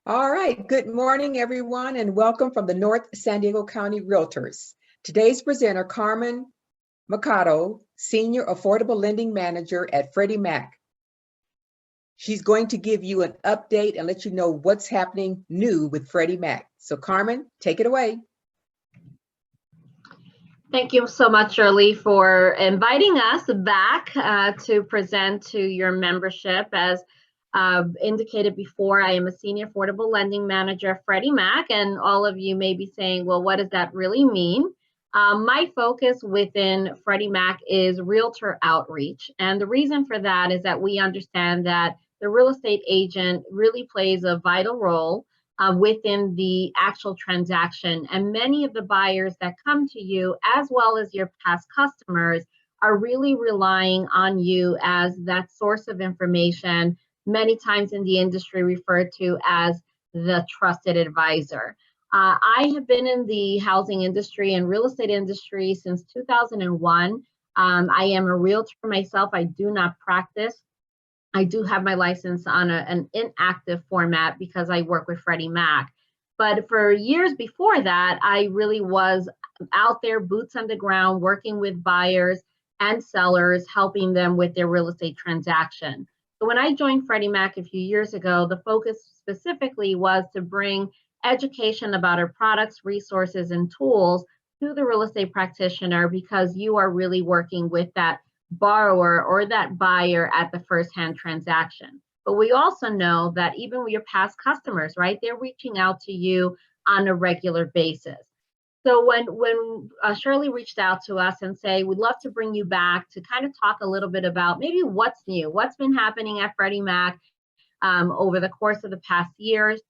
All right, good morning, everyone, and welcome from the North San Diego County Realtors. Today's presenter, Carmen Mercado, Senior Affordable Lending Manager at Freddie Mac. She's going to give you an update and let you know what's happening new with Freddie Mac. So Carmen, take it away. Thank you so much, Shirley, for inviting us back to present to your membership. As indicated before, I am a Senior Affordable Lending Manager at Freddie Mac, and all of you may be saying, well, what does that really mean? My focus within Freddie Mac is realtor outreach, and the reason for that is that we understand that the real estate agent really plays a vital role within the actual transaction. And many of the buyers that come to you, as well as your past customers, are really relying on you as that source of information, many times in the industry referred to as the trusted advisor. I have been in the housing industry and real estate industry since 2001. I am a realtor myself. I do not practice. I do have my license on an inactive format because I work with Freddie Mac. But for years before that, I really was out there, boots on the ground, working with buyers and sellers, helping them with their real estate transaction. So when I joined Freddie Mac a few years ago, the focus specifically was to bring education about our products, resources, and tools to the real estate practitioner, because you are really working with that borrower or that buyer at the first-hand transaction. But we also know that even with your past customers, right, they're reaching out to you on a regular basis. So when Shirley reached out to us and say, we'd love to bring you back to kind of talk a little bit about maybe what's new, what's been happening at Freddie Mac over the course of the past years,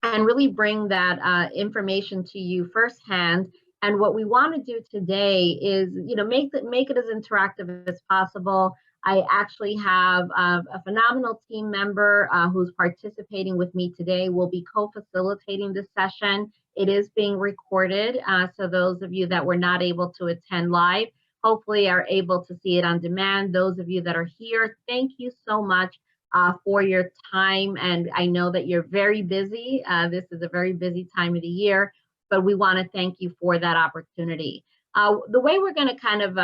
and really bring that information to you firsthand. And what we want to do today is, make it as interactive as possible. I actually have a phenomenal team member who's participating with me today. Will be co-facilitating this session. It is being recorded, so those of you that were not able to attend live, hopefully are able to see it on demand. Those of you that are here, thank you so much for your time. And I know that you're very busy. This is a very busy time of the year, but we want to thank you for that opportunity. The way we're going to kind of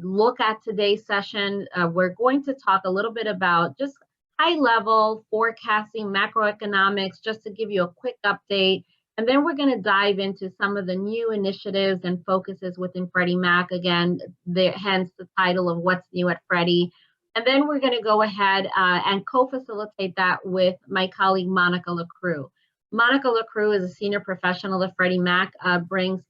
look at today's session, we're going to talk a little bit about just high-level forecasting, macroeconomics, just to give you a quick update. And then we're going to dive into some of the new initiatives and focuses within Freddie Mac. Again, hence the title of What's New at Freddie. And then we're going to go ahead and co-facilitate that with my colleague, Monica LaCrue. Monica LaCrue is a senior professional at Freddie Mac, brings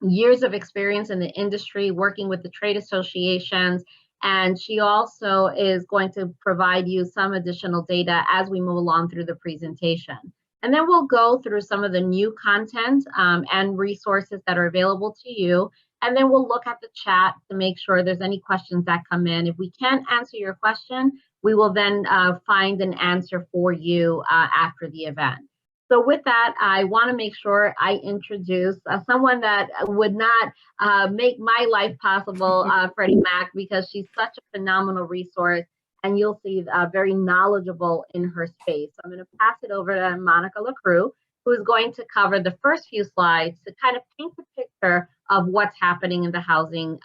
years of experience in the industry, working with the trade associations, and she also is going to provide you some additional data as we move along through the presentation. And then we'll go through some of the new content and resources that are available to you. And then we'll look at the chat to make sure there's any questions that come in. If we can't answer your question, we will then find an answer for you after the event. So with that, I want to make sure I introduce someone that would not make my life possible, Freddie Mac, because she's such a phenomenal resource, and you'll see very knowledgeable in her space. So I'm going to pass it over to Monica LaCrue, who is going to cover the first few slides to kind of paint the picture of what's happening in the housing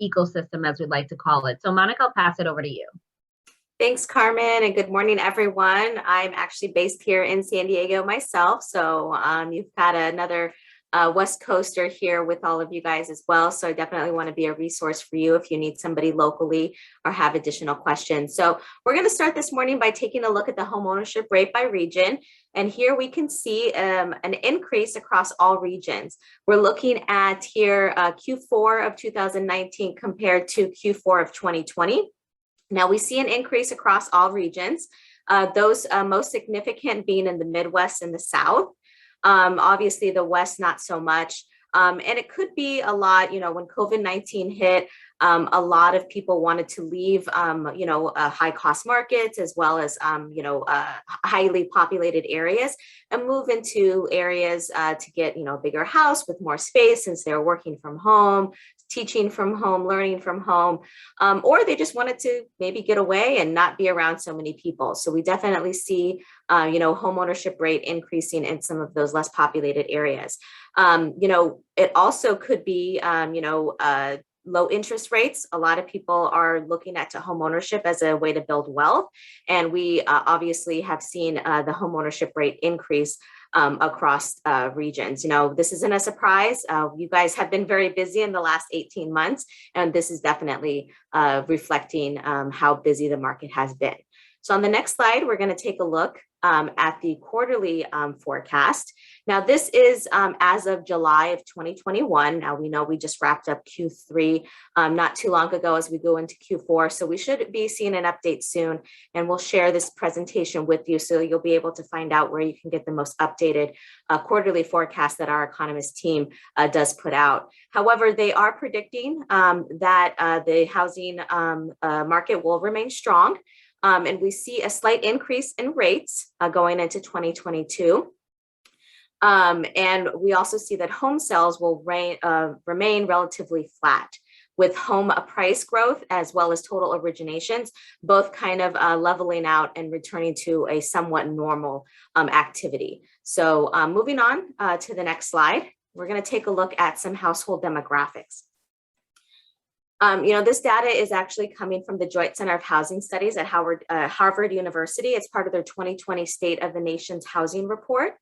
ecosystem, as we'd like to call it. So Monica, I'll pass it over to you. Thanks, Carmen, and good morning, everyone. I'm actually based here in San Diego myself, so you've got another West Coaster here with all of you guys as well. So I definitely want to be a resource for you if you need somebody locally or have additional questions. So we're going to start this morning by taking a look at the homeownership rate by region. And here we can see an increase across all regions. We're looking at here Q4 of 2019 compared to Q4 of 2020. Now we see an increase across all regions, those most significant being in the Midwest and the South. Obviously the West, not so much. And it could be a lot, when COVID-19 hit, a lot of people wanted to leave, high cost markets as well as, highly populated areas and move into areas to get, a bigger house with more space since they're working from home, teaching from home, learning from home, or they just wanted to maybe get away and not be around so many people. So we definitely see, home ownership rate increasing in some of those less populated areas. It also could be, low interest rates. A lot of people are looking at home ownership as a way to build wealth. And we obviously have seen the home ownership rate increase across regions. This isn't a surprise. You guys have been very busy in the last 18 months, and this is definitely reflecting how busy the market has been. So on the next slide, we're going to take a look at the quarterly forecast. Now, this is as of July of 2021. Now, we know we just wrapped up Q3 not too long ago as we go into Q4. So we should be seeing an update soon, and we'll share this presentation with you so you'll be able to find out where you can get the most updated quarterly forecast that our economist team does put out. However, they are predicting that the housing market will remain strong. And we see a slight increase in rates going into 2022. And we also see that home sales will remain relatively flat, with home price growth as well as total originations, both kind of leveling out and returning to a somewhat normal activity. So moving on to the next slide, we're going to take a look at some household demographics. This data is actually coming from the Joint Center of Housing Studies at Harvard University. It's part of their 2020 State of the Nation's Housing Report.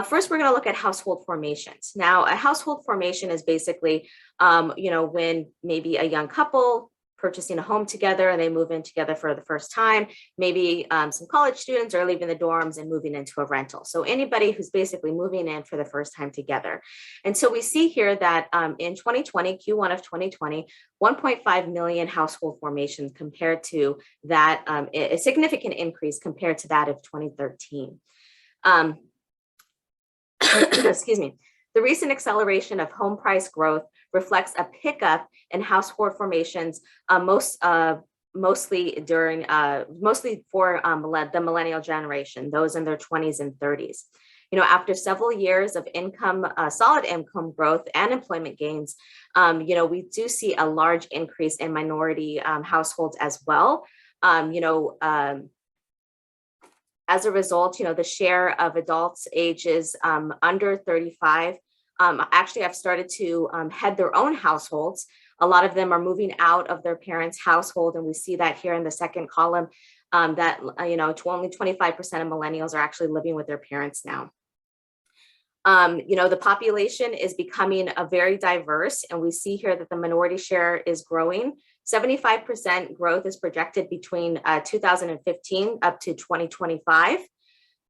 First, we're going to look at household formations. Now, a household formation is basically, when maybe a young couple purchasing a home together and they move in together for the first time, maybe some college students are leaving the dorms and moving into a rental. So anybody who's basically moving in for the first time together. And so we see here that in 2020, Q1 of 2020, 1.5 million household formations compared to that, a significant increase compared to that of 2013. Excuse me. The recent acceleration of home price growth reflects a pickup in household formations, mostly for the millennial generation, those in their 20s and 30s. After several years of solid income growth and employment gains, we do see a large increase in minority households as well. As a result, the share of adults ages under 35 actually have started to head their own households. A lot of them are moving out of their parents' household, and we see that here in the second column, that only 25% of millennials are actually living with their parents now. The population is becoming very diverse, and we see here that the minority share is growing. 75% growth is projected between 2015 up to 2025.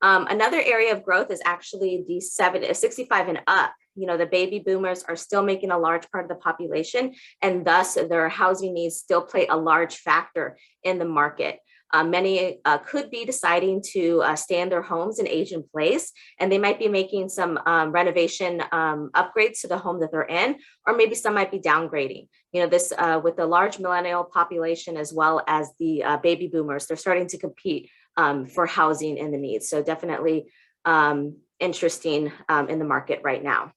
Another area of growth is actually the 65 and up. The baby boomers are still making a large part of the population, and thus their housing needs still play a large factor in the market. Many could be deciding to stay in their homes and age in place, and they might be making some renovation upgrades to the home that they're in, or maybe some might be downgrading. This with the large millennial population as well as the baby boomers, they're starting to compete for housing and the needs. So definitely interesting in the market right now.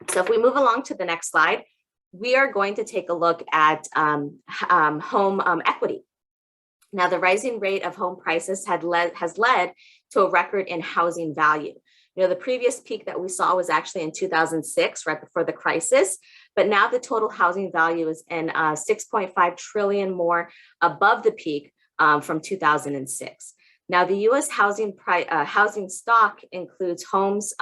So if we move along to the next slide, we are going to take a look at home equity. Now, the rising rate of home prices has led to a record in housing value. The previous peak that we saw was actually in 2006, right before the crisis, but now the total housing value is in 6.5 trillion more above the peak from 2006. Now, the U.S. housing stock includes homes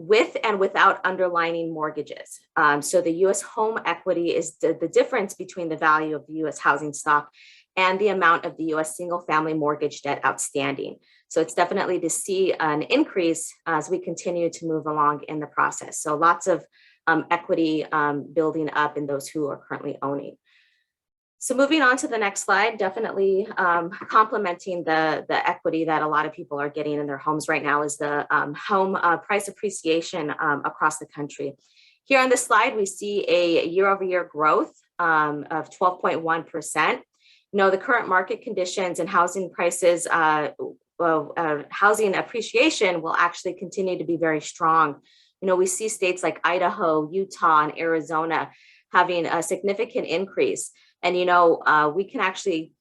with and without underlying mortgages. So the U.S. home equity is the difference between the value of the U.S. housing stock and the amount of the U.S. single-family mortgage debt outstanding. So it's definitely to see an increase as we continue to move along in the process. So lots of equity building up in those who are currently owning. So moving on to the next slide, definitely complementing the equity that a lot of people are getting in their homes right now is the home price appreciation across the country. Here on this slide, we see a year-over-year growth of 12.1%. The current market conditions and housing prices, housing appreciation will actually continue to be very strong. We see states like Idaho, Utah, and Arizona having a significant increase. And, we can actually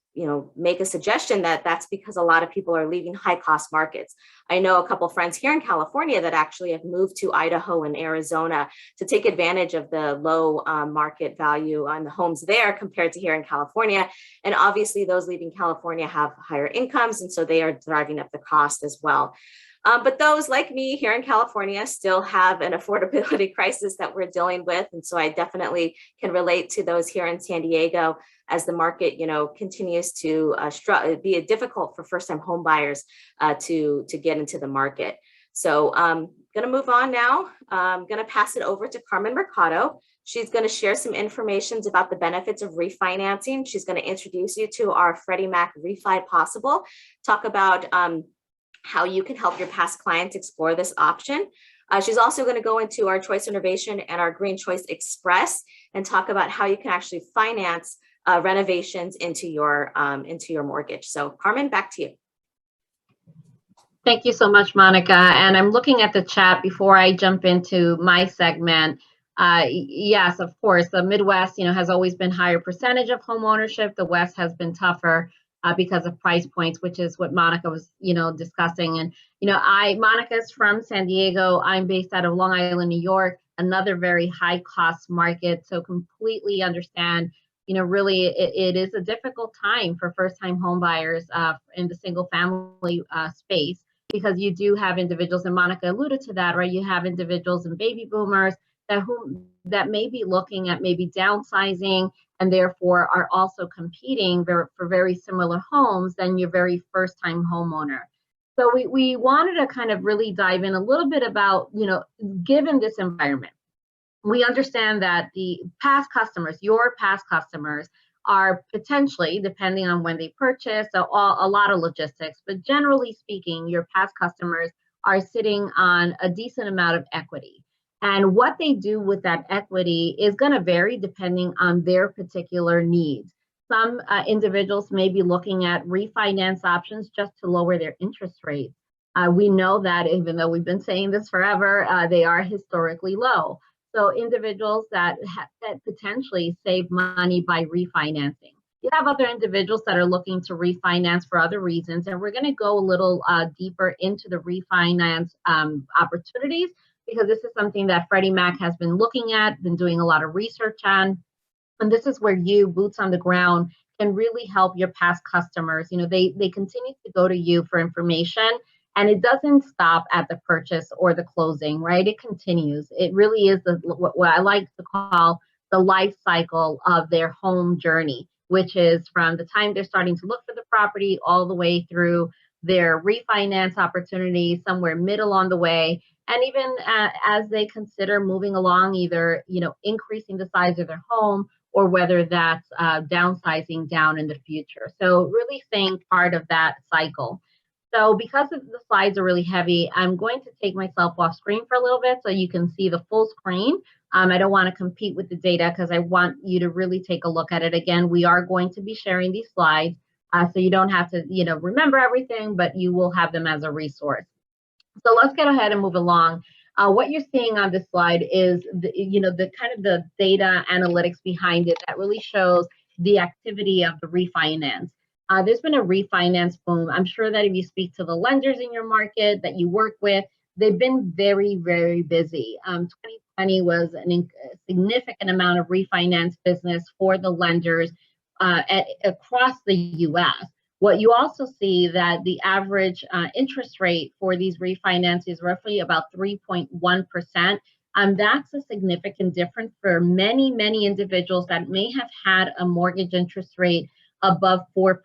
make a suggestion that that's because a lot of people are leaving high cost markets. I know a couple friends here in California that actually have moved to Idaho and Arizona to take advantage of the low market value on the homes there compared to here in California. And obviously those leaving California have higher incomes, and so they are driving up the cost as well. But those like me here in California still have an affordability crisis that we're dealing with. And so I definitely can relate to those here in San Diego as the market, continues to be difficult for first-time home buyers to get into the market. So I'm going to move on now. I'm going to pass it over to Carmen Mercado. She's going to share some information about the benefits of refinancing. She's going to introduce you to our Freddie Mac Refi Possible, talk about how you can help your past clients explore this option. She's also going to go into our Choice Renovation and our Green Choice Express and talk about how you can actually finance renovations into your mortgage. So Carmen, back to you. Thank you so much, Monica. And I'm looking at the chat before I jump into my segment. Yes, of course, the Midwest, has always been higher percentage of home ownership. The West has been tougher because of price points, which is what Monica was, discussing. And, Monica's from San Diego. I'm based out of Long Island, New York, another very high cost market. So completely understand, really it is a difficult time for first time home buyers in the single family space, because you do have individuals, and Monica alluded to that, right? You have individuals and baby boomers that may be looking at maybe downsizing, and therefore are also competing for very similar homes than your very first time homeowner. So we wanted to kind of really dive in a little bit about, given this environment, we understand that the past customers, your past customers, are potentially, depending on when they purchase, a lot of logistics, but generally speaking, your past customers are sitting on a decent amount of equity. And what they do with that equity is going to vary depending on their particular needs. Some individuals may be looking at refinance options just to lower their interest rates. We know that even though we've been saying this forever, they are historically low. So individuals that potentially save money by refinancing. You have other individuals that are looking to refinance for other reasons, and we're going to go a little deeper into the refinance opportunities, because this is something that Freddie Mac has been looking at, been doing a lot of research on. And this is where you, boots on the ground, can really help your past customers. They continue to go to you for information, and it doesn't stop at the purchase or the closing, right? It continues. It really is what I like to call the life cycle of their home journey, which is from the time they're starting to look for the property all the way through their refinance opportunity, somewhere mid along the way. And even as they consider moving along, either, increasing the size of their home, or whether that's downsizing down in the future. So really staying part of that cycle. So because the slides are really heavy, I'm going to take myself off screen for a little bit so you can see the full screen. I don't want to compete with the data because I want you to really take a look at it. Again, we are going to be sharing these slides, so you don't have to, remember everything, but you will have them as a resource. So let's get ahead and move along. What you're seeing on this slide is the kind of the data analytics behind it that really shows the activity of the refinance. There's been a refinance boom. I'm sure that if you speak to the lenders in your market that you work with, they've been very, very busy. 2020 was a significant amount of refinance business for the lenders across the U.S. What you also see that the average interest rate for these refinances is roughly about 3.1%. That's a significant difference for many, many individuals that may have had a mortgage interest rate above 4%.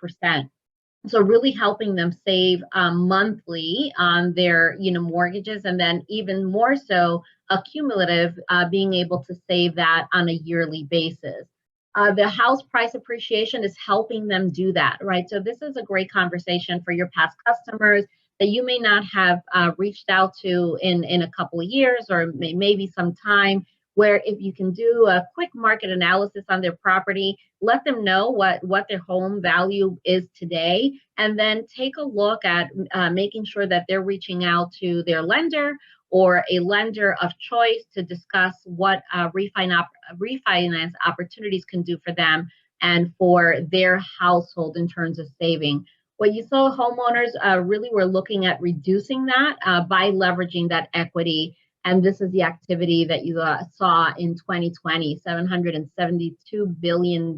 So really helping them save monthly on their mortgages, and then even more so accumulative, being able to save that on a yearly basis. The house price appreciation is helping them do that, right? So this is a great conversation for your past customers that you may not have reached out to in a couple of years, or maybe some time, where if you can do a quick market analysis on their property, let them know what their home value is today, and then take a look at making sure that they're reaching out to their lender or a lender of choice to discuss what refinance opportunities can do for them and for their household in terms of saving. What you saw, homeowners really were looking at reducing that by leveraging that equity. And this is the activity that you saw in 2020, $772 billion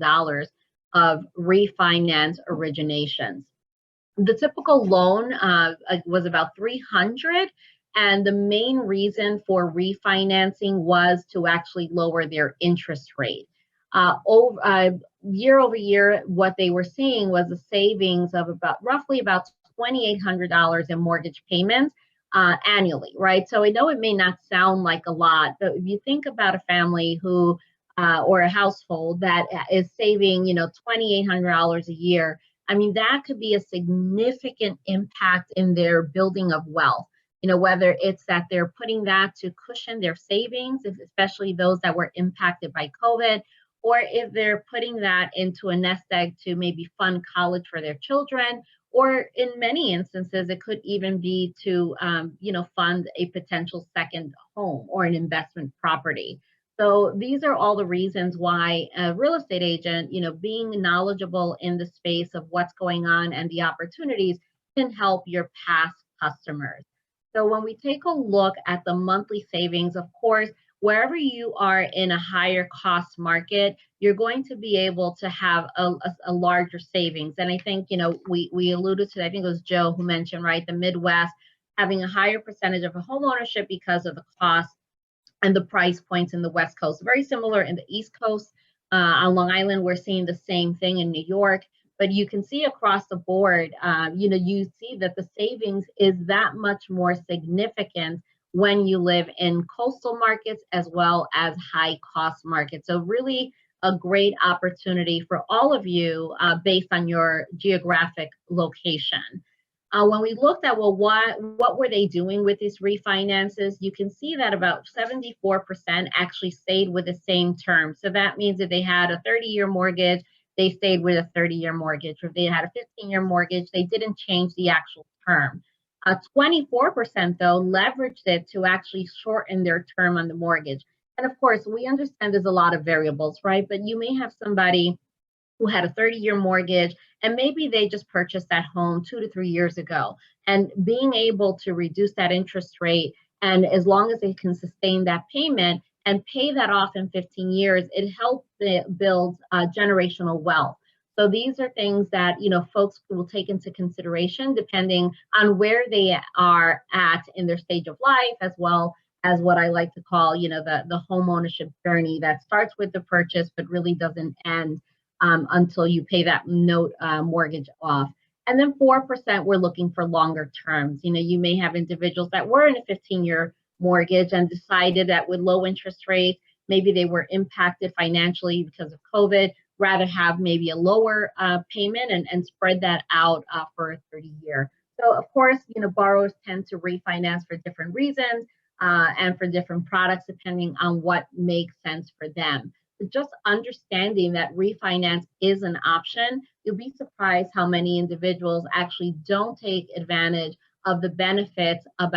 of refinance originations. The typical loan was about 300, and the main reason for refinancing was to actually lower their interest rate. Year over year, what they were seeing was a savings of roughly about $2,800 in mortgage payments annually, right? So I know it may not sound like a lot, but if you think about a family who or a household that is saving, $2,800 a year, I mean, that could be a significant impact in their building of wealth. Whether it's that they're putting that to cushion their savings, especially those that were impacted by COVID, or if they're putting that into a nest egg to maybe fund college for their children, or in many instances, it could even be to, fund a potential second home or an investment property. So these are all the reasons why a real estate agent, being knowledgeable in the space of what's going on and the opportunities can help your past customers. So when we take a look at the monthly savings, of course, wherever you are in a higher cost market, you're going to be able to have a larger savings. And I think, we alluded to, I think it was Joe who mentioned, right, the Midwest having a higher percentage of a home ownership because of the cost and the price points in the West Coast. Very similar in the East Coast. On Long Island, we're seeing the same thing in New York. But you can see across the board, you see that the savings is that much more significant when you live in coastal markets as well as high cost markets. So really a great opportunity for all of you based on your geographic location. When we looked at, what were they doing with these refinances, you can see that about 74% actually stayed with the same term. So that means if they had a 30-year mortgage, they stayed with a 30-year mortgage. Or if they had a 15-year mortgage, they didn't change the actual term. 24% though leveraged it to actually shorten their term on the mortgage. And of course, we understand there's a lot of variables, right? But you may have somebody who had a 30-year mortgage and maybe they just purchased that home 2 to 3 years ago. And being able to reduce that interest rate, and as long as they can sustain that payment and pay that off in 15 years, it helps build generational wealth. So these are things that, folks will take into consideration depending on where they are at in their stage of life, as well as what I like to call, the home ownership journey that starts with the purchase, but really doesn't end until you pay that note mortgage off. And then 4% we're looking for longer terms. You may have individuals that were in a 15-year mortgage and decided that with low interest rates, maybe they were impacted financially because of COVID, rather have maybe a lower payment and spread that out for a 30-year. So of course, borrowers tend to refinance for different reasons and for different products, depending on what makes sense for them. But just understanding that refinance is an option, you'll be surprised how many individuals actually don't take advantage of the benefits of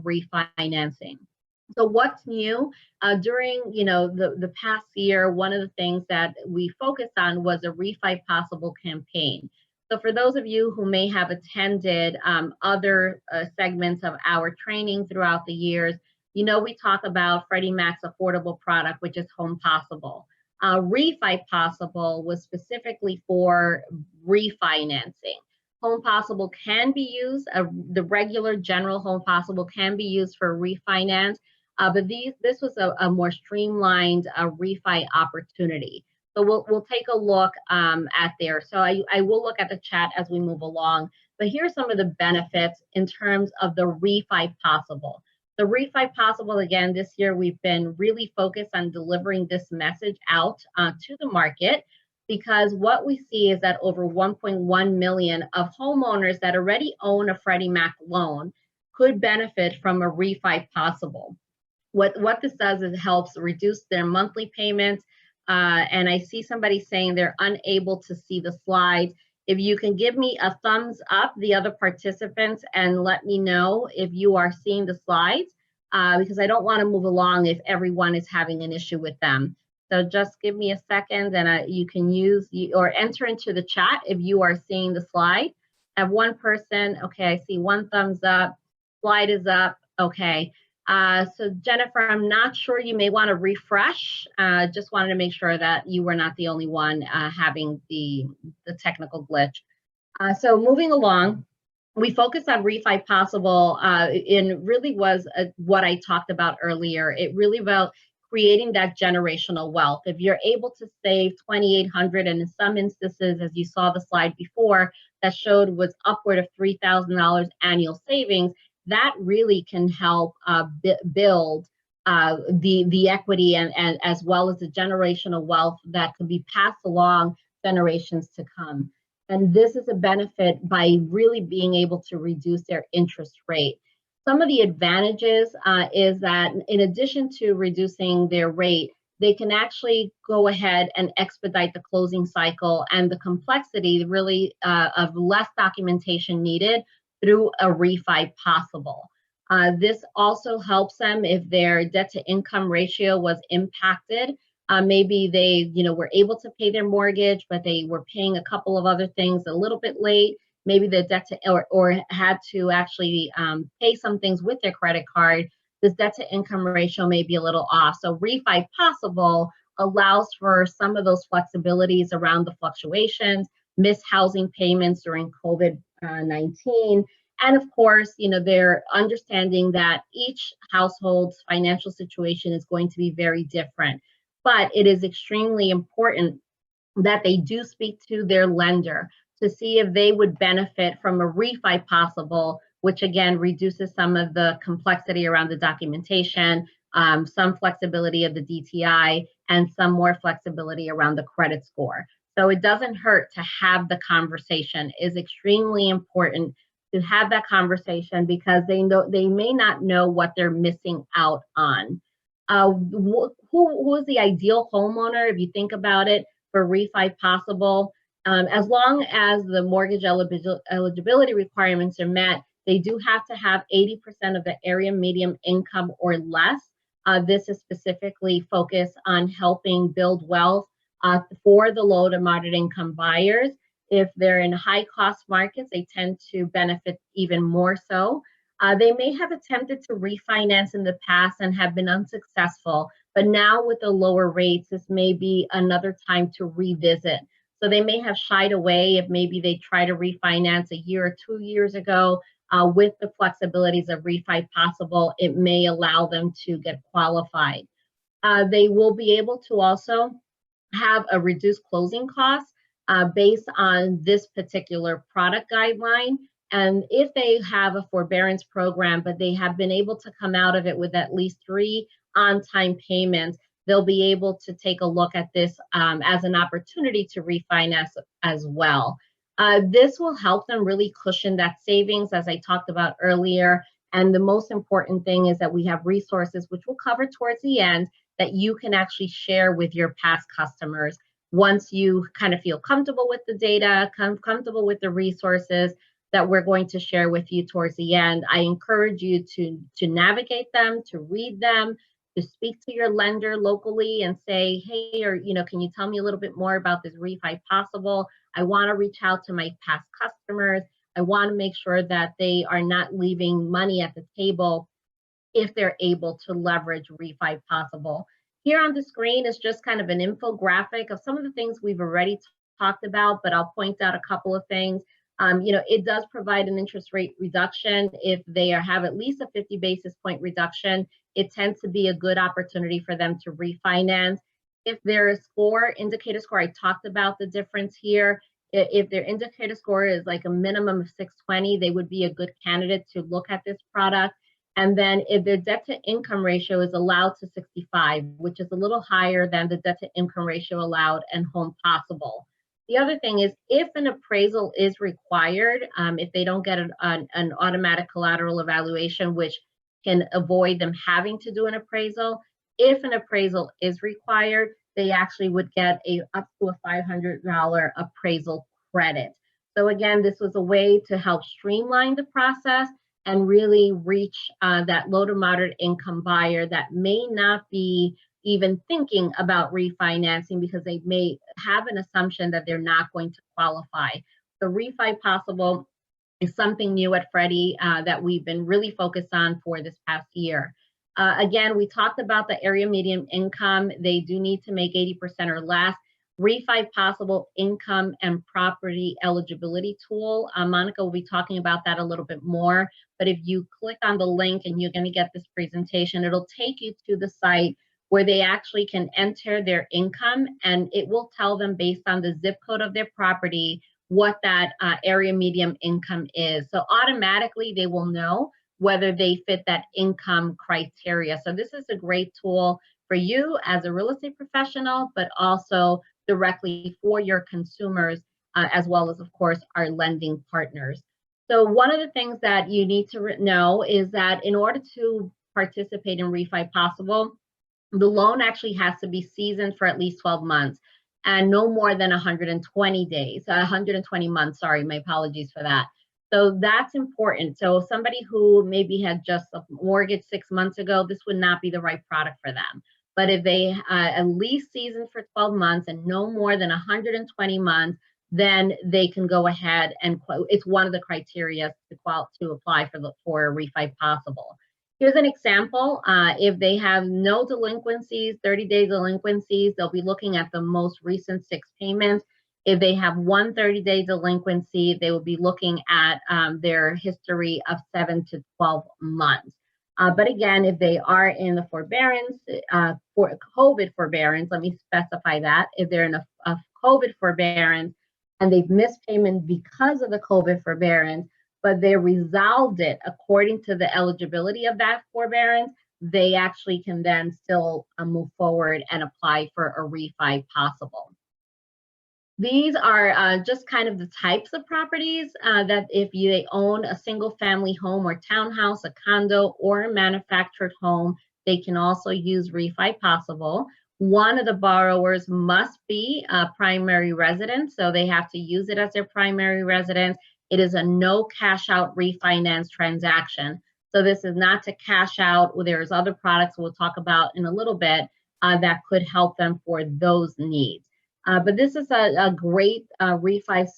refinancing. So what's new? During the past year, one of the things that we focused on was a Refi Possible campaign. So for those of you who may have attended other segments of our training throughout the years, we talk about Freddie Mac's affordable product, which is Home Possible. Refi Possible was specifically for refinancing. Home Possible can be used, the regular general Home Possible can be used for refinance, but this was a more streamlined refi opportunity. So we'll take a look at there. So I will look at the chat as we move along, but here's some of the benefits in terms of the Refi Possible. The Refi Possible, again, this year we've been really focused on delivering this message out to the market, because what we see is that over 1.1 million of homeowners that already own a Freddie Mac loan could benefit from a Refi Possible. What this does is it helps reduce their monthly payments. And I see somebody saying they're unable to see the slides. If you can give me a thumbs up, the other participants, and let me know if you are seeing the slides, because I don't want to move along if everyone is having an issue with them. So just give me a second, and you can use or enter into the chat if you are seeing the slide. I have one person. Okay, I see one thumbs up. Slide is up. Okay. So Jennifer, I'm not sure, you may want to refresh. Just wanted to make sure that you were not the only one having the technical glitch. So moving along, we focused on refi possible, and really was what I talked about earlier. It really about creating that generational wealth. If you're able to save $2,800, and in some instances, as you saw the slide before, that showed was upward of $3,000 annual savings, that really can help build the equity and as well as the generational wealth that can be passed along generations to come. And this is a benefit by really being able to reduce their interest rate. Some of the advantages is that in addition to reducing their rate, they can actually go ahead and expedite the closing cycle and the complexity really of less documentation needed through a refi possible. This also helps them if their debt to income ratio was impacted. Maybe they, were able to pay their mortgage, but they were paying a couple of other things a little bit late. Maybe the debt to, or had to actually pay some things with their credit card. This debt to income ratio may be a little off. So refi possible allows for some of those flexibilities around the fluctuations, missed housing payments during COVID-19. And of course, they're understanding that each household's financial situation is going to be very different. But it is extremely important that they do speak to their lender to see if they would benefit from a refi possible, which again reduces some of the complexity around the documentation, some flexibility of the DTI, and some more flexibility around the credit score. So it doesn't hurt to have the conversation. It is extremely important to have that conversation because they may not know what they're missing out on. Who is the ideal homeowner if you think about it for refi possible? As long as the mortgage eligibility requirements are met, they do have to have 80% of the area median income or less. This is specifically focused on helping build wealth for the low to moderate income buyers. If they're in high cost markets, they tend to benefit even more so. They may have attempted to refinance in the past and have been unsuccessful, but now with the lower rates, this may be another time to revisit. So they may have shied away if maybe they try to refinance a year or 2 years ago. With the flexibilities of refi possible, it may allow them to get qualified. They will be able to also have a reduced closing cost based on this particular product guideline. And if they have a forbearance program, but they have been able to come out of it with at least 3 on-time payments, they'll be able to take a look at this as an opportunity to refinance as well. This will help them really cushion that savings, as I talked about earlier. And the most important thing is that we have resources, which we'll cover towards the end, that you can actually share with your past customers. Once you kind of feel comfortable with the data, comfortable with the resources that we're going to share with you towards the end, I encourage you to navigate them, to read them, to speak to your lender locally and say, hey, or can you tell me a little bit more about this refi possible? I want to reach out to my past customers. I want to make sure that they are not leaving money at the table if they're able to leverage refi possible. Here on the screen is just kind of an infographic of some of the things we've already talked about, but I'll point out a couple of things. It does provide an interest rate reduction. If they have at least a 50 basis point reduction, it tends to be a good opportunity for them to refinance. If their indicator score, I talked about the difference here. If their indicator score is like a minimum of 620, they would be a good candidate to look at this product. And then if their debt to income ratio is allowed to 65, which is a little higher than the debt to income ratio allowed and home possible. The other thing is if an appraisal is required, if they don't get an automatic collateral evaluation, which can avoid them having to do an appraisal. If an appraisal is required, they actually would get up to a $500 appraisal credit. So again, this was a way to help streamline the process and really reach that low to moderate income buyer that may not be even thinking about refinancing because they may have an assumption that they're not going to qualify. The Refi Possible is something new at Freddie that we've been really focused on for this past year. Again, we talked about the area median income. They do need to make 80% or less. Refi Possible income and property eligibility tool. Monica will be talking about that a little bit more, but if you click on the link and you're going to get this presentation, it'll take you to the site where they actually can enter their income, and it will tell them based on the zip code of their property what that area median income is. So automatically they will know whether they fit that income criteria. So this is a great tool for you as a real estate professional, but also directly for your consumers, as well as, of course, our lending partners. So one of the things that you need to know is that in order to participate in Refi Possible, the loan actually has to be seasoned for at least 12 months and no more than 120 months, sorry, my apologies for that. So that's important. So somebody who maybe had just a mortgage 6 months ago, this would not be the right product for them. But if they at least seasoned for 12 months and no more than 120 months, then they can go ahead and it's one of the criteria to apply for Refi Possible. Here's an example. If they have no delinquencies, 30-day delinquencies, they'll be looking at the most recent 6 payments. If they have one 30-day delinquency, they will be looking at their history of 7 to 12 months. But again, if they are in the forbearance, for COVID forbearance, let me specify that. If they're in a COVID forbearance and they've missed payment because of the COVID forbearance, but they resolved it according to the eligibility of that forbearance, they actually can then still move forward and apply for a Refi Possible. These are just kind of the types of properties that if they own a single family home or townhouse, a condo, or a manufactured home, they can also use Refi Possible. One of the borrowers must be a primary resident, so they have to use it as their primary residence. It is a no cash out refinance transaction. So this is not to cash out. There's other products we'll talk about in a little bit that could help them for those needs. But this is a great refi,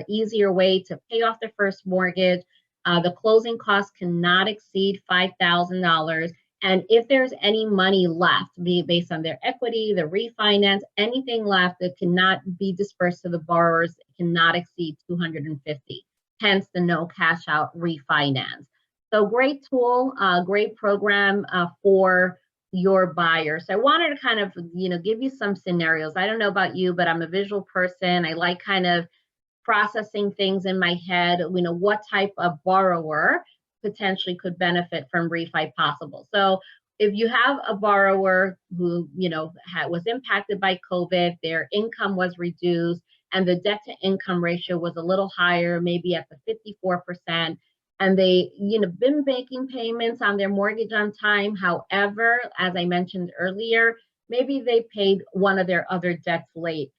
easier way to pay off their first mortgage. The closing costs cannot exceed $5,000. And if there's any money left, be it based on their equity, the refinance, anything left that cannot be dispersed to the borrowers, cannot exceed $250. Hence the no cash out refinance. So great tool, great program for your buyer. So I wanted to kind of, give you some scenarios. I don't know about you, but I'm a visual person. I like kind of processing things in my head, what type of borrower potentially could benefit from Refi Possible. So if you have a borrower who, was impacted by COVID, their income was reduced, and the debt to income ratio was a little higher, maybe at the 54%, and they, been making payments on their mortgage on time. However, as I mentioned earlier, maybe they paid one of their other debts late,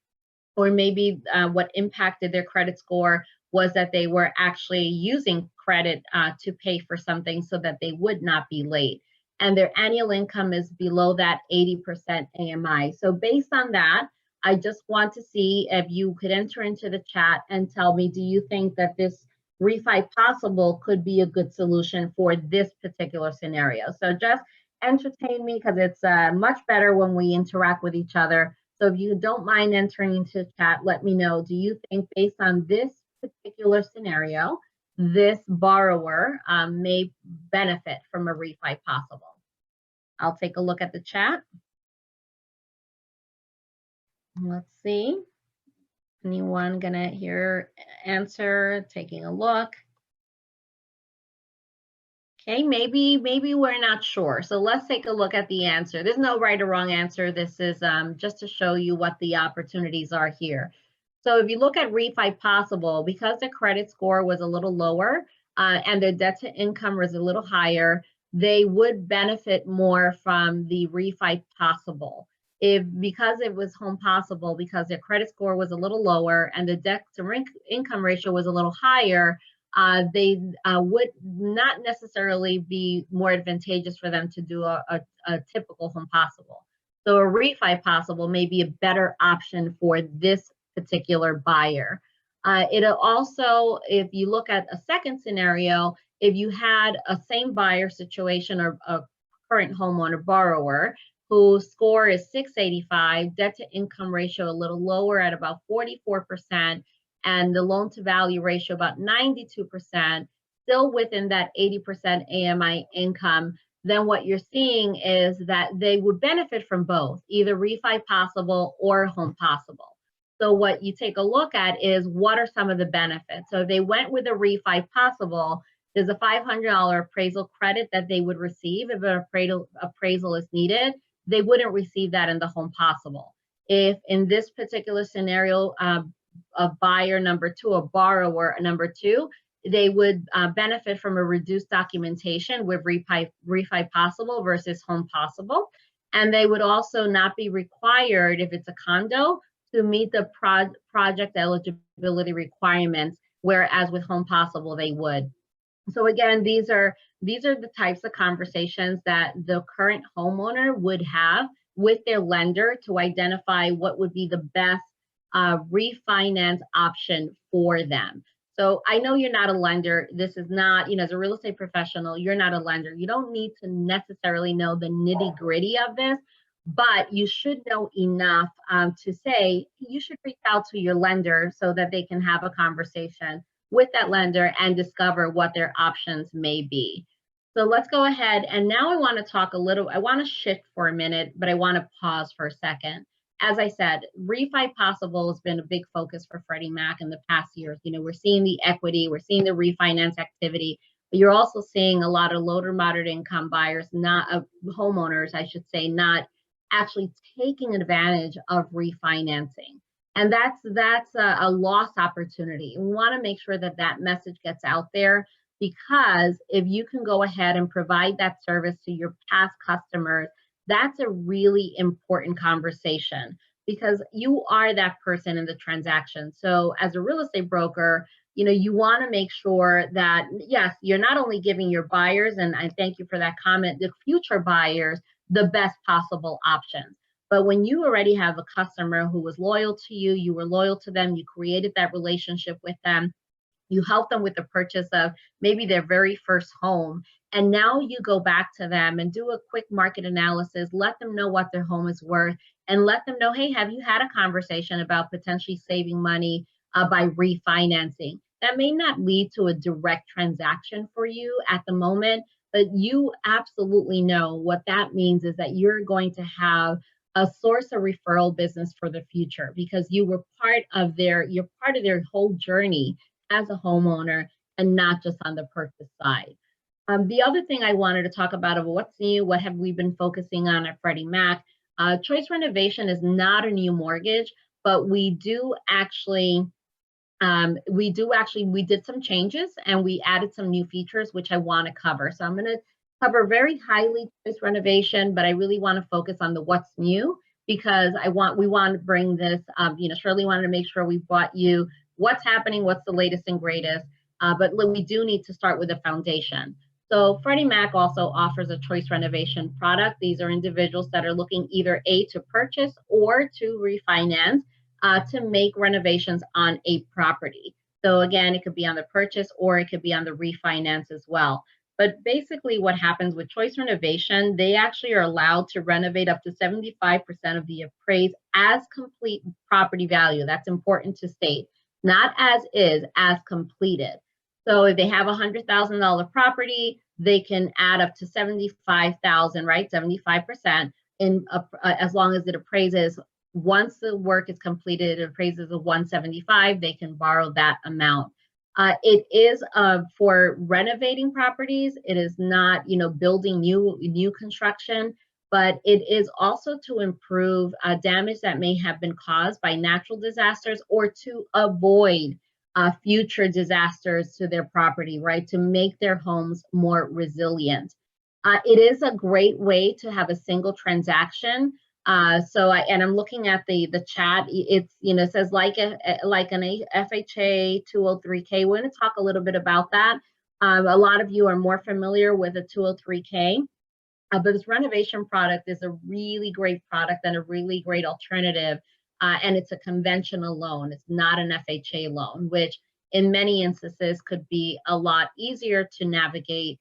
or maybe what impacted their credit score was that they were actually using credit to pay for something so that they would not be late. And their annual income is below that 80% AMI. So based on that, I just want to see if you could enter into the chat and tell me, do you think that this Refi Possible could be a good solution for this particular scenario? So just entertain me, because it's much better when we interact with each other. So if you don't mind entering into the chat, let me know, do you think based on this particular scenario, this borrower may benefit from a Refi Possible? I'll take a look at the chat. Let's see. Anyone gonna hear answer? Taking a look. Okay, maybe we're not sure. So let's take a look at the answer. There's no right or wrong answer. This is just to show you what the opportunities are here. So if you look at Refi Possible, because the credit score was a little lower and their debt to income was a little higher, they would benefit more from the refi possible. Because it was home possible, because their credit score was a little lower and the debt to income ratio was a little higher, they would not necessarily be more advantageous for them to do a typical home possible. So a refi possible may be a better option for this particular buyer. It'll also, if you look at a second scenario, if you had a same buyer situation or a current homeowner borrower whose score is 685, debt to income ratio a little lower at about 44%, and the loan to value ratio about 92%, still within that 80% AMI income, then what you're seeing is that they would benefit from both, either refi possible or home possible. So what you take a look at is what are some of the benefits. So if they went with a refi possible, there's a $500 appraisal credit that they would receive if an appraisal is needed. They wouldn't receive that in the home possible. If in this particular scenario, a buyer number two, a borrower number two, they would benefit from a reduced documentation with refi possible versus home possible. And they would also not be required, if it's a condo, to meet the project eligibility requirements, whereas with home possible, they would. So again, these are the types of conversations that the current homeowner would have with their lender to identify what would be the best refinance option for them. So I know you're not a lender. This is not, as a real estate professional, you're not a lender. You don't need to necessarily know the nitty gritty of this, but you should know enough to say you should reach out to your lender so that they can have a conversation with that lender and discover what their options may be. So let's go ahead. And now I want to talk I want to shift for a minute, but I want to pause for a second. As I said, refi possible has been a big focus for Freddie Mac in the past years. We're seeing the equity, we're seeing the refinance activity, but you're also seeing a lot of low to moderate income buyers, homeowners, I should say, not actually taking advantage of refinancing. And that's a lost opportunity. We want to make sure that that message gets out there, because if you can go ahead and provide that service to your past customers, that's a really important conversation, because you are that person in the transaction. So as a real estate broker, you want to make sure that, yes, you're not only giving your buyers, and I thank you for that comment, the future buyers, the best possible options. But when you already have a customer who was loyal to you, you were loyal to them, you created that relationship with them, you help them with the purchase of maybe their very first home, and now you go back to them and do a quick market analysis, let them know what their home is worth, and let them know, hey, have you had a conversation about potentially saving money by refinancing? That may not lead to a direct transaction for you at the moment, but you absolutely know what that means is that you're going to have a source of referral business for the future, because you were you're part of their whole journey as a homeowner, and not just on the purchase side. The other thing I wanted to talk about what's new, what have we been focusing on at Freddie Mac? Choice renovation is not a new mortgage, but we did some changes and we added some new features, which I want to cover. So I'm going to cover very highly choice renovation, but I really want to focus on the what's new, because we want to bring this, Shirley wanted to make sure we brought you what's happening, what's the latest and greatest, but we do need to start with a foundation. So Freddie Mac also offers a choice renovation product. These are individuals that are looking either to purchase or to refinance to make renovations on a property. So again, it could be on the purchase or it could be on the refinance as well. But basically what happens with choice renovation, they actually are allowed to renovate up to 75% of the appraised as complete property value. That's important to state. Not as is, as completed. So if they have a $100,000 property, they can add up to $75,000, right? 75% as long as it appraises. Once the work is completed, it appraises of 175, they can borrow that amount. It is for renovating properties. It is not, building new construction, but it is also to improve damage that may have been caused by natural disasters or to avoid future disasters to their property, right? To make their homes more resilient. It is a great way to have a single transaction. And I'm looking at the chat. It's, it says like an FHA 203K. We're going to talk a little bit about that. A lot of you are more familiar with a 203K. But this renovation product is a really great product and a really great alternative. And it's a conventional loan. It's not an FHA loan, which in many instances could be a lot easier to navigate,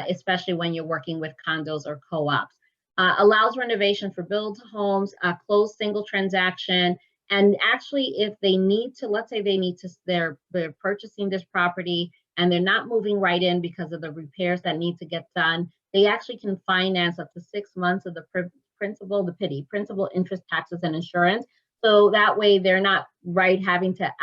especially when you're working with condos or co-ops. Allows renovation for build homes, closed single transaction. And actually, if they need to, let's say they're purchasing this property and they're not moving right in because of the repairs that need to get done, they actually can finance up to 6 months of the principal, interest, taxes, and insurance. So that way they're not having to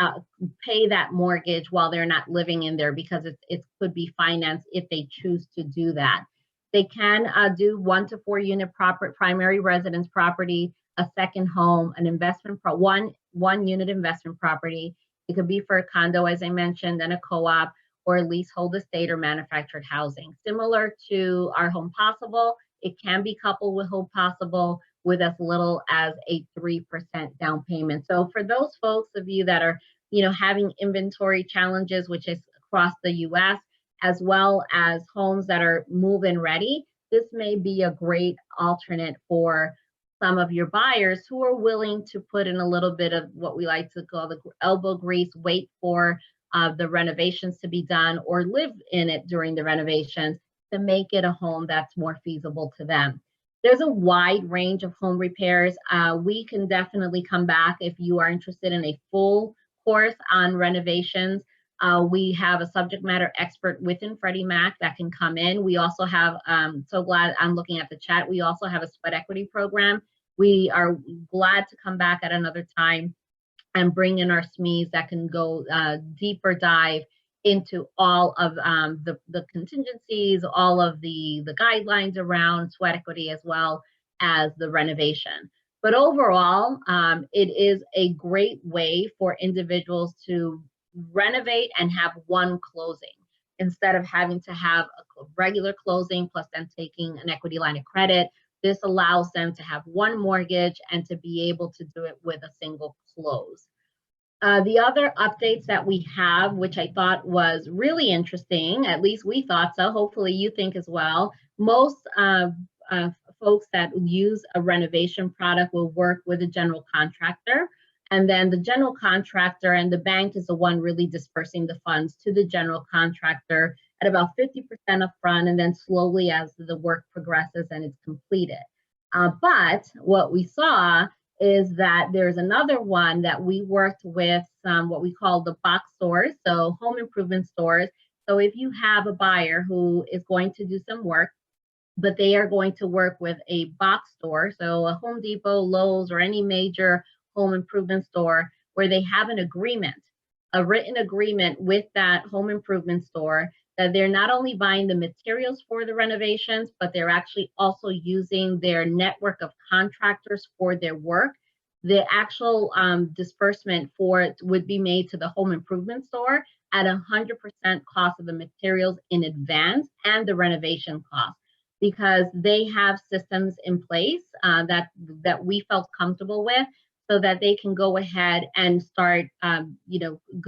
pay that mortgage while they're not living in there, because it could be financed if they choose to do that. They can do 1 to 4 unit primary residence property, a second home, an investment, one unit investment property. It could be for a condo, as I mentioned, and a co-op, or leasehold estate or manufactured housing. Similar to our Home Possible, it can be coupled with Home Possible with as little as a 3% down payment. So for those folks of you that are, having inventory challenges, which is across the US, as well as homes that are move-in ready, this may be a great alternate for some of your buyers who are willing to put in a little bit of what we like to call the elbow grease, wait for the renovations to be done or live in it during the renovations to make it a home that's more feasible to them. There's a wide range of home repairs. We can definitely come back if you are interested in a full course on renovations. We have a subject matter expert within Freddie Mac that can come in. We also have, so glad I'm looking at the chat, we also have a sweat equity program. We are glad to come back at another time and bring in our SMEs that can go deeper dive into all of the contingencies, all of the guidelines around sweat equity, as well as the renovation. But overall, it is a great way for individuals to renovate and have one closing instead of having to have a regular closing plus then taking an equity line of credit. This allows them to have one mortgage and to be able to do it with a single close. The other updates that we have, which I thought was really interesting, at least we thought so, hopefully you think as well, most folks that use a renovation product will work with a general contractor. And then the general contractor and the bank is the one really dispersing the funds to the general contractor at about 50% upfront, and then slowly as the work progresses and it's completed. But what we saw is that there's another one that we worked with, what we call the box stores, so home improvement stores. So if you have a buyer who is going to do some work, but they are going to work with a box store, so a Home Depot, Lowe's, or any major home improvement store, where they have an agreement, a written agreement with that home improvement store, that they're not only buying the materials for the renovations, but they're actually also using their network of contractors for their work. The actual disbursement for it would be made to the home improvement store at 100% cost of the materials in advance and the renovation cost, because they have systems in place that we felt comfortable with, so that they can go ahead and start,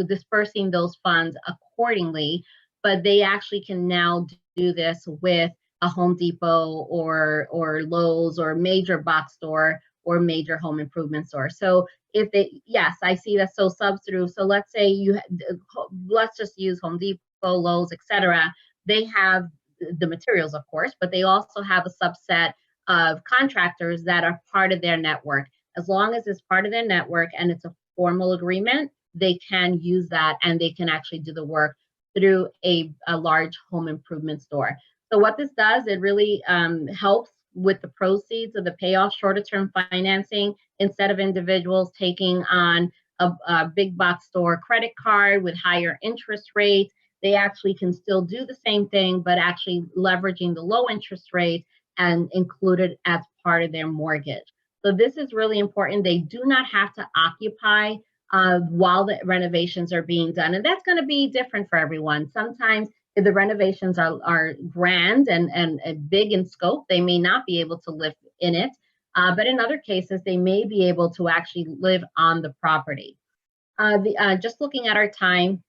dispersing those funds accordingly. But they actually can now do this with a Home Depot or Lowe's or major box store or major home improvement store. So if they, yes, I see that. So sub-through. So let's say let's just use Home Depot, Lowe's, etc. They have the materials, of course, but they also have a subset of contractors that are part of their network. As long as it's part of their network and it's a formal agreement, they can use that and they can actually do the work through a large home improvement store. So what this does, it really helps with the proceeds of the payoff, shorter term financing, instead of individuals taking on a big box store credit card with higher interest rates. They actually can still do the same thing, but actually leveraging the low interest rate and include it as part of their mortgage. So this is really important. They do not have to occupy while the renovations are being done. And that's going to be different for everyone. Sometimes If the renovations are grand and big in scope, they may not be able to live in it. But in other cases, they may be able to actually live on the property. Just looking at our time,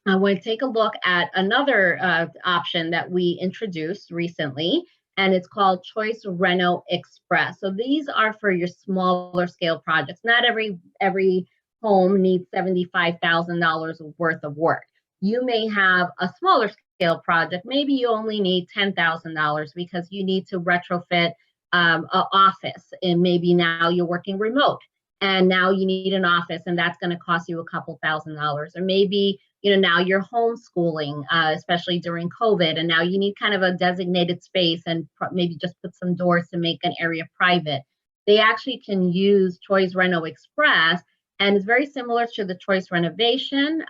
I want to take a look at another option that we introduced recently, and it's called Choice Reno Express. So these are for your smaller scale projects. Not every home needs $75,000 worth of work. You may have a smaller scale project. Maybe you only need $10,000 because you need to retrofit an office, and maybe now you're working remote and now you need an office, and that's going to cost you a couple $1,000s. Or maybe now you're homeschooling, especially during COVID, and now you need kind of a designated space and maybe just put some doors to make an area private. They actually can use Choice Reno Express, and it's very similar to the Choice Renovation,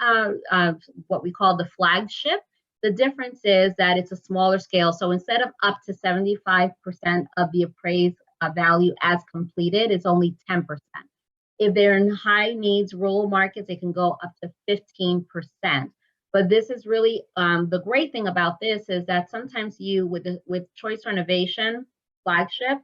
what we call the flagship. The difference is that it's a smaller scale. So instead of up to 75% of the appraised value as completed, it's only 10%. If they're in high needs rural markets, it can go up to 15%. But this is really the great thing about this is that sometimes with Choice Renovation flagship,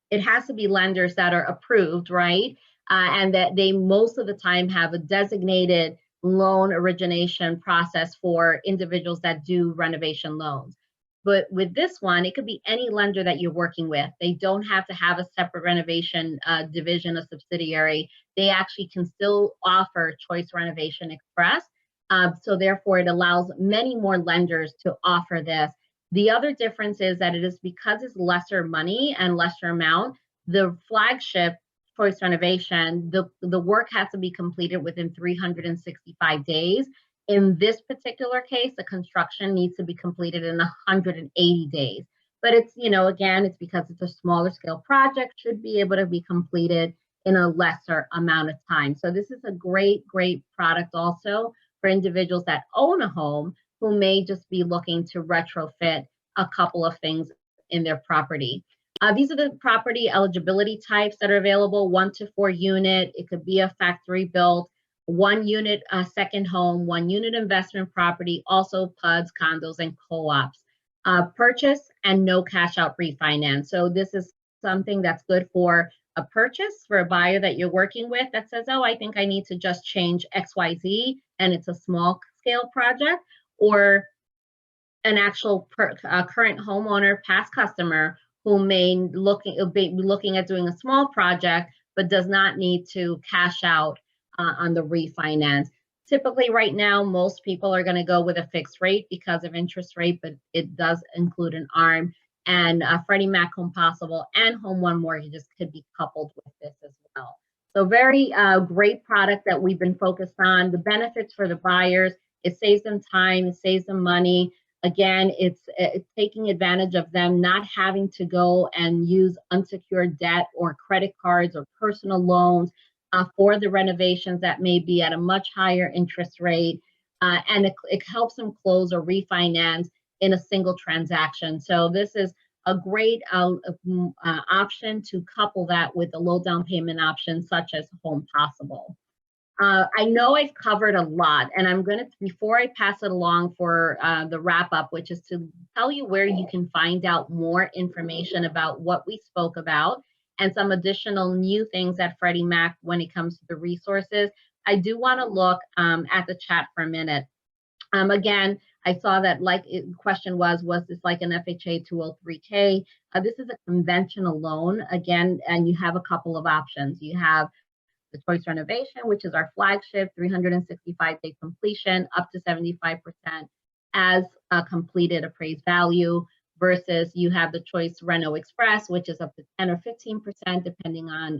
it has to be lenders that are approved, right? And that they most of the time have a designated loan origination process for individuals that do renovation loans. But with this one, it could be any lender that you're working with. They don't have to have a separate renovation division, a subsidiary. They actually can still offer Choice Renovation Express. So therefore, it allows many more lenders to offer this. The other difference is that it is because it's lesser money and lesser amount, the flagship Choice Renovation, the work has to be completed within 365 days. In this particular case, the construction needs to be completed in 180 days. But it's, again, it's because it's a smaller scale project, should be able to be completed in a lesser amount of time. So this is a great, great product also for individuals that own a home who may just be looking to retrofit a couple of things in their property. These are the property eligibility types that are available: 1 to 4 unit. It could be a factory built, 1 unit second home, 1 unit investment property, also PUDs, condos, and co-ops. Purchase and no cash out refinance. So this is something that's good for a purchase, for a buyer that you're working with that says, oh, I think I need to just change XYZ, and it's a small scale project, or an actual current homeowner, past customer, who may be looking at doing a small project, but does not need to cash out on the refinance. Typically right now, most people are going to go with a fixed rate because of interest rate, but it does include an ARM, and Freddie Mac Home Possible and Home One mortgages could be coupled with this as well. So very great product that we've been focused on. The benefits for the buyers: it saves them time, it saves them money. Again, it's taking advantage of them not having to go and use unsecured debt or credit cards or personal loans for the renovations that may be at a much higher interest rate. And it helps them close or refinance in a single transaction. So this is a great option to couple that with a low down payment option such as Home Possible. I know I've covered a lot, and I'm going to, before I pass it along for the wrap up, which is to tell you where you can find out more information about what we spoke about and some additional new things at Freddie Mac when it comes to the resources, I do want to look at the chat for a minute. Again, I saw that question was this like an FHA 203K? This is a conventional loan, again, and you have a couple of options. You have the Choice Renovation, which is our flagship, 365-day completion, up to 75% as a completed appraised value, versus you have the Choice Reno Express, which is up to 10 or 15%, depending on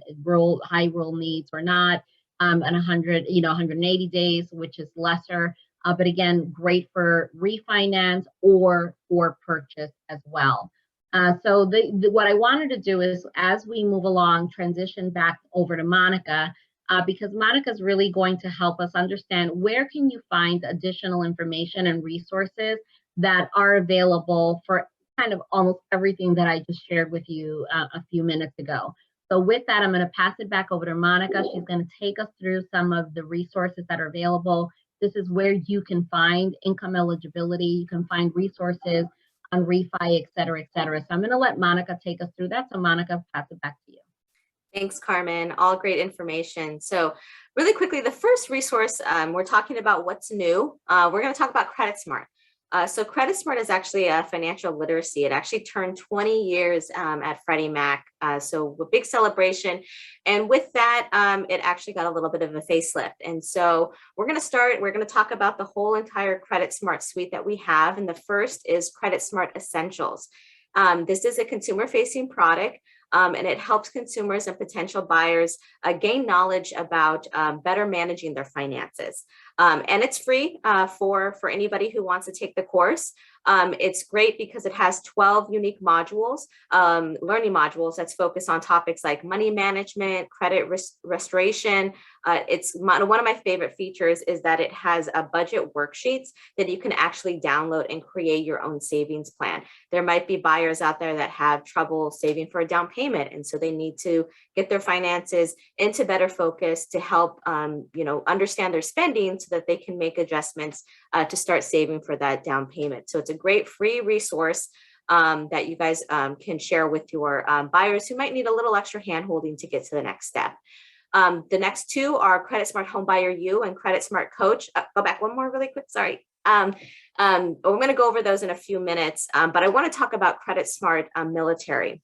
high rural needs or not, and 180 days, which is lesser, but again, great for refinance or for purchase as well. So what I wanted to do is, as we move along, transition back over to Monica, because Monica is really going to help us understand where can you find additional information and resources that are available for kind of almost everything that I just shared with you a few minutes ago. So with that, I'm going to pass it back over to Monica. She's going to take us through some of the resources that are available this is where you can find income eligibility, you can find resources on refi, et cetera, et cetera. So I'm going to let Monica take us through that. So Monica, pass it back to you. Thanks, Carmen. All great information. So really quickly, the first resource, we're talking about what's new. We're going to talk about CreditSmart. So CreditSmart is actually a financial literacy. It actually turned 20 years at Freddie Mac. So a big celebration. And with that, it actually got a little bit of a facelift. And so we're going to talk about the whole entire CreditSmart suite that we have. And the first is CreditSmart Essentials. This is a consumer-facing product. And it helps consumers and potential buyers gain knowledge about better managing their finances. And it's free for anybody who wants to take the course. It's great because it has 12 unique modules, learning modules that's focused on topics like money management, credit restoration. One of my favorite features is that it has budget worksheets that you can actually download and create your own savings plan. There might be buyers out there that have trouble saving for a down payment, and so they need to get their finances into better focus to help understand their spending so that they can make adjustments to start saving for that down payment. So it's a great free resource that you guys can share with your buyers who might need a little extra hand-holding to get to the next step. The next two are CreditSmart Homebuyer U and CreditSmart Coach. Go back one more really quick, sorry. We're going to go over those in a few minutes, but I want to talk about CreditSmart Military.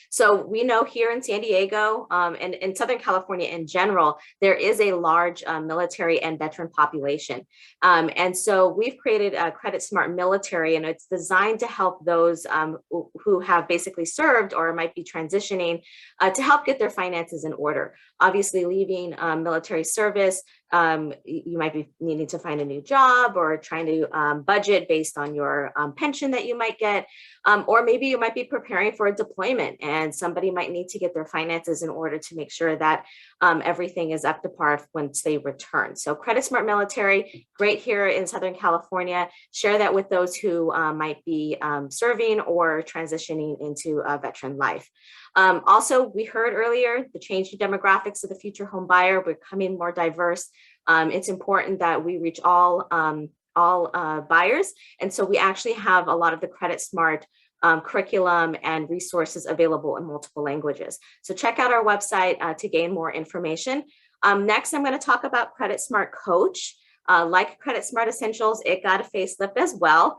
So we know here in San Diego and in Southern California in general, there is a large military and veteran population. And so we've created a CreditSmart Military, and it's designed to help those who have basically served or might be transitioning to help get their finances in order. Obviously, leaving military service, you might be needing to find a new job or trying to budget based on your pension that you might get, or maybe you might be preparing for a deployment and somebody might need to get their finances in order to make sure that everything is up to par once they return. So CreditSmart Military, great here in Southern California. Share that with those who might be serving or transitioning into veteran life. Also, we heard earlier the changing demographics of the future home buyer. We're becoming more diverse. It's important that we reach all buyers. And so we actually have a lot of the CreditSmart curriculum and resources available in multiple languages. So check out our website to gain more information. Next, I'm going to talk about CreditSmart Coach. Like CreditSmart Essentials, it got a facelift as well.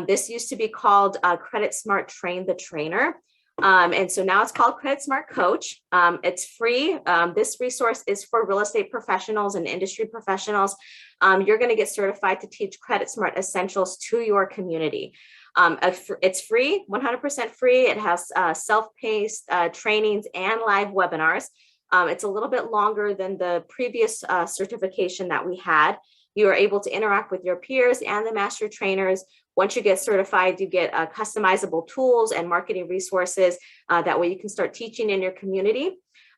This used to be called CreditSmart Train the Trainer. And so now it's called CreditSmart Coach. It's free. This resource is for real estate professionals and industry professionals. You're going to get certified to teach CreditSmart Essentials to your community. It's free, 100% free. It has self-paced trainings and live webinars. It's a little bit longer than the previous certification that we had. You are able to interact with your peers and the master trainers. Once you get certified, you get customizable tools and marketing resources. That way you can start teaching in your community.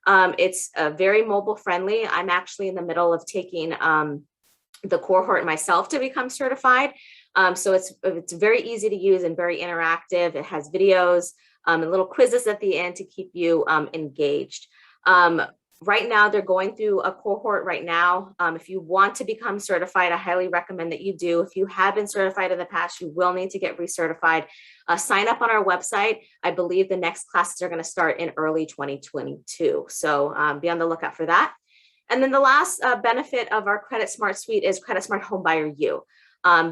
It's very mobile friendly. I'm actually in the middle of taking the cohort myself to become certified. So it's very easy to use and very interactive. It has videos and little quizzes at the end to keep you engaged. Right now, they're going through a cohort right now. If you want to become certified, I highly recommend that you do. If you have been certified in the past, you will need to get recertified. Sign up on our website. I believe the next classes are going to start in early 2022. So be on the lookout for that. And then the last benefit of our CreditSmart suite is CreditSmart Homebuyer U.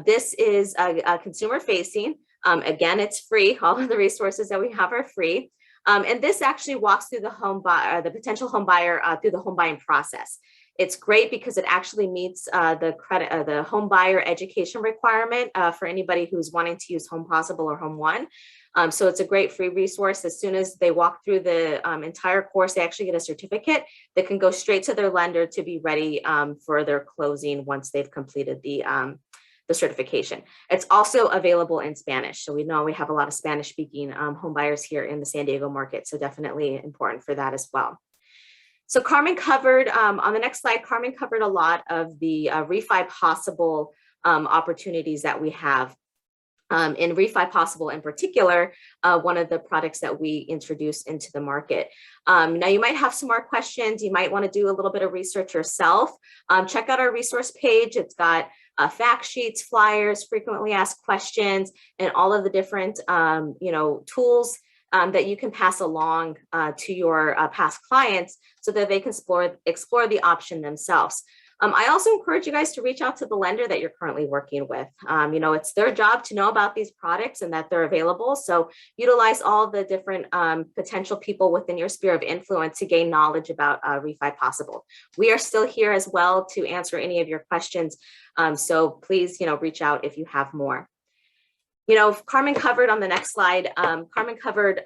This is a consumer facing. Again, it's free. All of the resources that we have are free. And this actually walks through the potential home buyer through the home buying process. It's great because it actually meets the home buyer education requirement for anybody who's wanting to use Home Possible or Home One. So it's a great free resource. As soon as they walk through the entire course, they actually get a certificate that can go straight to their lender to be ready for their closing once they've completed the certification. It's also available in Spanish. So we know we have a lot of Spanish speaking home buyers here in the San Diego market. So definitely important for that as well. So Carmen covered, on the next slide, Carmen covered a lot of the refi possible opportunities that we have. In Refi Possible in particular, one of the products that we introduced into the market. Now you might have some more questions. You might want to do a little bit of research yourself. Check out our resource page. It's got fact sheets, flyers, frequently asked questions, and all of the different tools that you can pass along to your past clients so that they can explore the option themselves. I also encourage you guys to reach out to the lender that you're currently working with. It's their job to know about these products and that they're available. So utilize all the different potential people within your sphere of influence to gain knowledge about Refi Possible. We are still here as well to answer any of your questions. So please, reach out if you have more. Carmen covered on the next slide, Carmen covered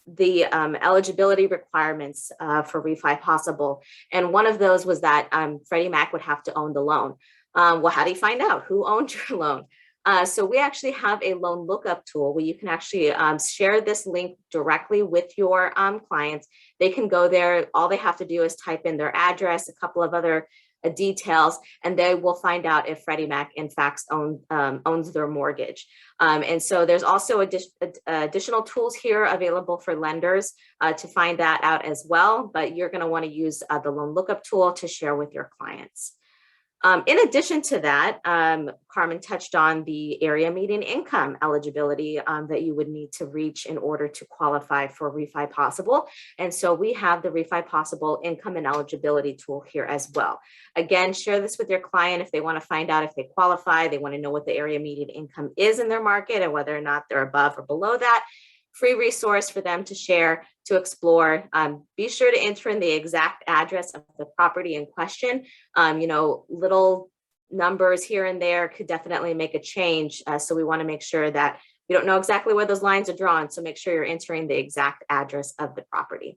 the eligibility requirements for Refi Possible. And one of those was that Freddie Mac would have to own the loan. Well, how do you find out who owns your loan? So we actually have a loan lookup tool where you can actually share this link directly with your clients. They can go there. All they have to do is type in their address, a couple of other details, and they will find out if Freddie Mac in fact owns their mortgage. And so there's also additional tools here available for lenders to find that out as well, but you're going to want to use the loan lookup tool to share with your clients. In addition to that, Carmen touched on the area median income eligibility that you would need to reach in order to qualify for Refi Possible. And so we have the Refi Possible income and eligibility tool here as well. Again, share this with your client if they want to find out if they qualify, they want to know what the area median income is in their market and whether or not they're above or below that. Free resource for them to share, to explore. Be sure to enter in the exact address of the property in question. Little numbers here and there could definitely make a change. So we want to make sure that we don't know exactly where those lines are drawn. So make sure you're entering the exact address of the property.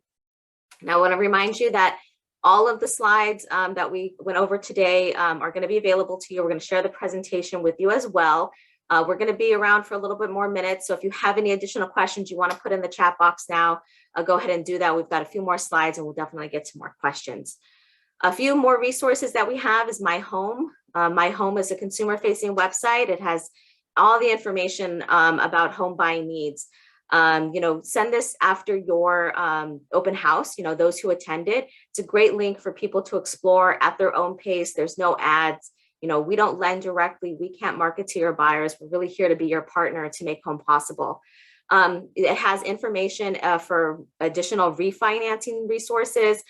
Now I want to remind you that all of the slides that we went over today are going to be available to you. We're going to share the presentation with you as well. We're going to be around for a little bit more minutes. So if you have any additional questions you want to put in the chat box now, go ahead and do that. We've got a few more slides and we'll definitely get to more questions. A few more resources that we have is My Home. My Home is a consumer facing website. It has all the information about home buying needs. Send this after your open house, those who attended. It's a great link for people to explore at their own pace. There's no ads. We don't lend directly. We can't market to your buyers. We're really here to be your partner to make home possible. It has information for additional refinancing resources,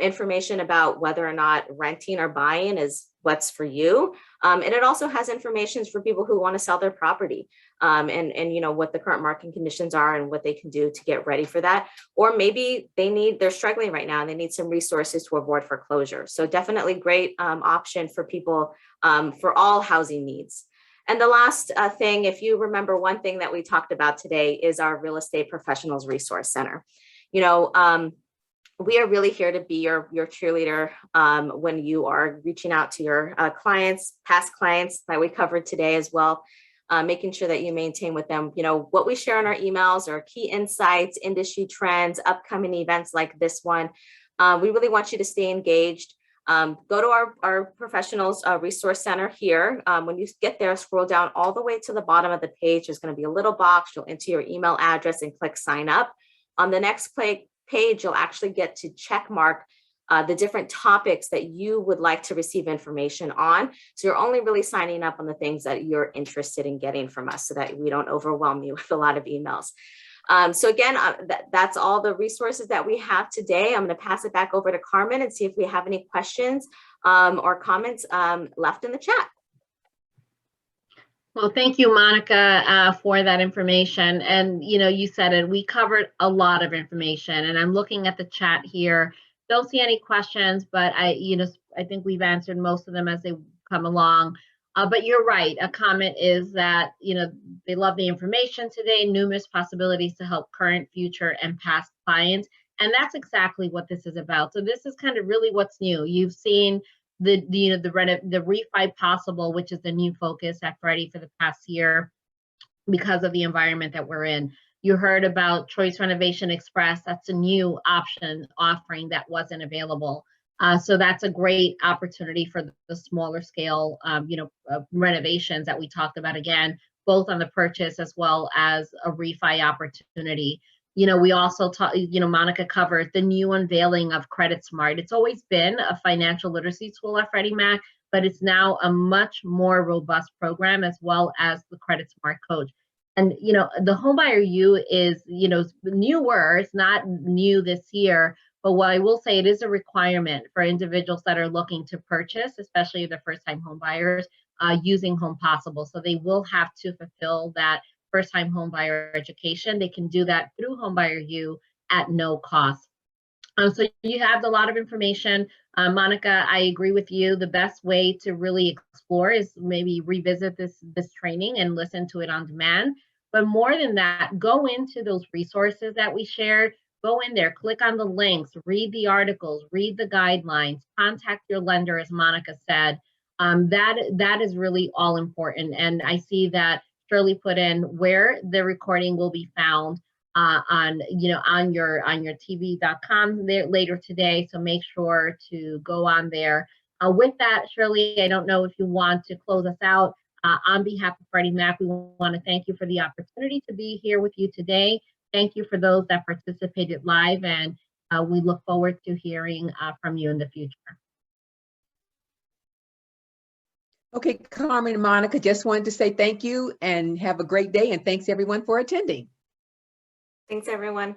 information about whether or not renting or buying is what's for you. And it also has information for people who want to sell their property and what the current market conditions are and what they can do to get ready for that. Or maybe they're struggling right now and they need some resources to avoid foreclosure. So definitely great option for people for all housing needs. And the last thing, if you remember, one thing that we talked about today is our Real Estate Professionals Resource Center. We are really here to be your cheerleader when you are reaching out to your clients, past clients that we covered today as well, making sure that you maintain with them, what we share in our emails or key insights, industry trends, upcoming events like this one. We really want you to stay engaged. Go to our professionals resource center here. When you get there, scroll down all the way to the bottom of the page. There's going to be a little box. You'll enter your email address and click sign up. On the next page, you'll actually get to check mark the different topics that you would like to receive information on. So you're only really signing up on the things that you're interested in getting from us so that we don't overwhelm you with a lot of emails. So again, that's all the resources that we have today. I'm going to pass it back over to Carmen and see if we have any questions or comments left in the chat. Well, thank you, Monica, for that information. And, you said it, we covered a lot of information and I'm looking at the chat here. Don't see any questions, but I think we've answered most of them as they come along. But you're right. A comment is that, they love the information today, numerous possibilities to help current, future, and past clients. And that's exactly what this is about. So this is kind of really what's new. You've seen the Refi Possible, which is the new focus at Freddie for the past year because of the environment that we're in. You heard about Choice Renovation Express. That's a new option offering that wasn't available. So that's a great opportunity for the smaller scale, renovations that we talked about. Again, both on the purchase as well as a refi opportunity. We also talk, Monica covered the new unveiling of CreditSmart. It's always been a financial literacy tool at Freddie Mac, but it's now a much more robust program, as well as the CreditSmart coach. And, the Homebuyer U is, newer. It's not new this year, but what I will say, it is a requirement for individuals that are looking to purchase, especially the first-time home buyers, using Home Possible. So they will have to fulfill that first-time home buyer education. They can do that through Homebuyer U at no cost. So you have a lot of information. Monica, I agree with you. The best way to really explore is maybe revisit this training and listen to it on demand. But more than that, go into those resources that we shared. Go in there, click on the links, read the articles, read the guidelines, contact your lender, as Monica said. That is really all important. And I see that Shirley put in where the recording will be found on your tv.com there later today. So make sure to go on there. With that, Shirley, I don't know if you want to close us out. On behalf of Freddie Mac, we want to thank you for the opportunity to be here with you today. Thank you for those that participated live, and we look forward to hearing from you in the future. Okay, Carmen and Monica, just wanted to say thank you and have a great day, and thanks everyone for attending. Thanks, everyone.